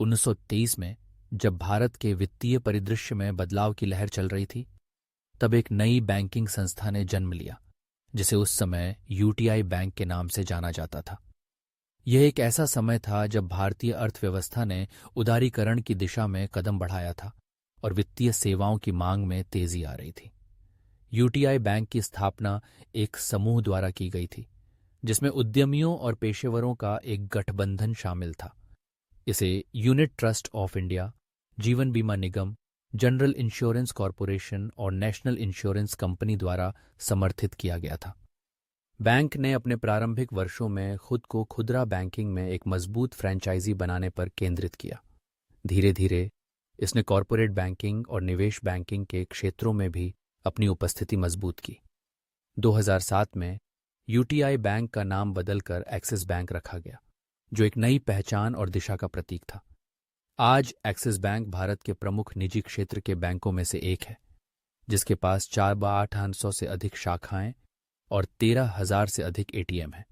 1923 में जब भारत के वित्तीय परिदृश्य में बदलाव की लहर चल रही थी, तब एक नई बैंकिंग संस्था ने जन्म लिया जिसे उस समय यूटीआई बैंक के नाम से जाना जाता था। यह एक ऐसा समय था जब भारतीय अर्थव्यवस्था ने उदारीकरण की दिशा में कदम बढ़ाया था और वित्तीय सेवाओं की मांग में तेजी आ रही थी। यूटीआई बैंक की स्थापना एक समूह द्वारा की गई थी जिसमें उद्यमियों और पेशेवरों का एक गठबंधन शामिल था। इसे यूनिट ट्रस्ट ऑफ इंडिया, जीवन बीमा निगम, जनरल इंश्योरेंस कॉरपोरेशन और नेशनल इंश्योरेंस कंपनी द्वारा समर्थित किया गया था। बैंक ने अपने प्रारंभिक वर्षों में खुद को खुदरा बैंकिंग में एक मजबूत फ्रेंचाइजी बनाने पर केंद्रित किया। धीरे धीरे इसने कॉरपोरेट बैंकिंग और निवेश बैंकिंग के क्षेत्रों में भी अपनी उपस्थिति मजबूत की। 2007 में यूटीआई बैंक का नाम बदलकर एक्सिस बैंक रखा गया, जो एक नई पहचान और दिशा का प्रतीक था। आज एक्सिस बैंक भारत के प्रमुख निजी क्षेत्र के बैंकों में से एक है, जिसके पास 4/800 से अधिक शाखाएं और 13,000 से अधिक एटीएम हैं।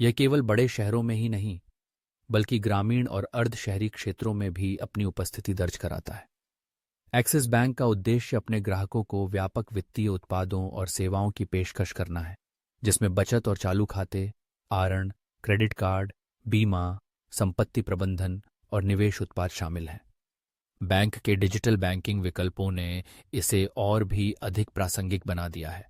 यह केवल बड़े शहरों में ही नहीं, बल्कि ग्रामीण और अर्ध शहरी क्षेत्रों में भी अपनी उपस्थिति दर्ज कराता है। एक्सिस बैंक का उद्देश्य अपने ग्राहकों को व्यापक वित्तीय उत्पादों और सेवाओं की पेशकश करना है, जिसमें बचत और चालू खाते, आरण, क्रेडिट कार्ड, बीमा, संपत्ति प्रबंधन और निवेश उत्पाद शामिल हैं। बैंक के डिजिटल बैंकिंग विकल्पों ने इसे और भी अधिक प्रासंगिक बना दिया है।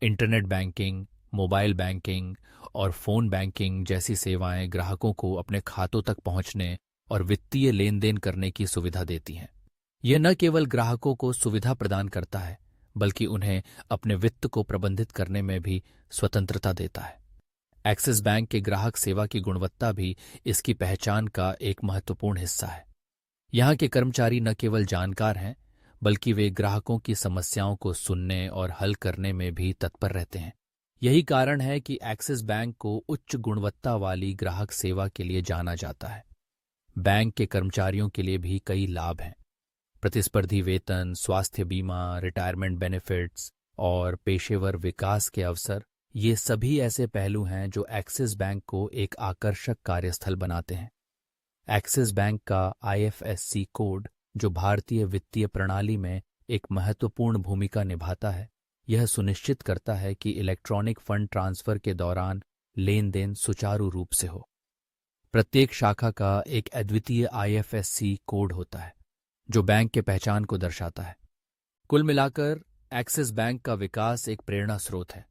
इंटरनेट बैंकिंग, मोबाइल बैंकिंग और फोन बैंकिंग जैसी सेवाएं ग्राहकों को अपने खातों तक पहुंचने और वित्तीय लेन देन करने की सुविधा देती हैं। यह न केवल ग्राहकों को सुविधा प्रदान करता है, बल्कि उन्हें अपने वित्त को प्रबंधित करने में भी स्वतंत्रता देता है। एक्सिस बैंक के ग्राहक सेवा की गुणवत्ता भी इसकी पहचान का एक महत्वपूर्ण हिस्सा है। यहाँ के कर्मचारी न केवल जानकार हैं, बल्कि वे ग्राहकों की समस्याओं को सुनने और हल करने में भी तत्पर रहते हैं। यही कारण है कि एक्सिस बैंक को उच्च गुणवत्ता वाली ग्राहक सेवा के लिए जाना जाता है। बैंक के कर्मचारियों के लिए भी कई लाभ हैं। प्रतिस्पर्धी वेतन, स्वास्थ्य बीमा, रिटायरमेंट बेनिफिट्स और पेशेवर विकास के अवसर, ये सभी ऐसे पहलू हैं जो एक्सिस बैंक को एक आकर्षक कार्यस्थल बनाते हैं। एक्सिस बैंक का आईएफएससी कोड, जो भारतीय वित्तीय प्रणाली में एक महत्वपूर्ण भूमिका निभाता है, यह सुनिश्चित करता है कि इलेक्ट्रॉनिक फंड ट्रांसफर के दौरान लेन देन सुचारू रूप से हो। प्रत्येक शाखा का एक अद्वितीय आईएफएससी कोड होता है जो बैंक के पहचान को दर्शाता है। कुल मिलाकर एक्सिस बैंक का विकास एक प्रेरणा स्रोत है,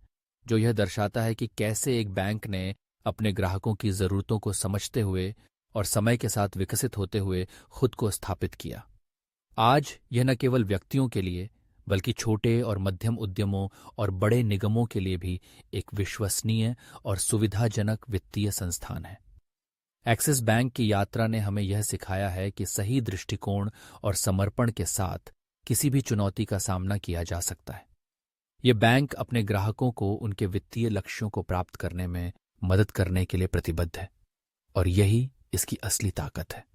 जो यह दर्शाता है कि कैसे एक बैंक ने अपने ग्राहकों की जरूरतों को समझते हुए और समय के साथ विकसित होते हुए खुद को स्थापित किया। आज यह न केवल व्यक्तियों के लिए, बल्कि छोटे और मध्यम उद्यमों और बड़े निगमों के लिए भी एक विश्वसनीय और सुविधाजनक वित्तीय संस्थान है। एक्सिस बैंक की यात्रा ने हमें यह सिखाया है कि सही दृष्टिकोण और समर्पण के साथ किसी भी चुनौती का सामना किया जा सकता है। यह बैंक अपने ग्राहकों को उनके वित्तीय लक्ष्यों को प्राप्त करने में मदद करने के लिए प्रतिबद्ध है, और यही इसकी असली ताकत है।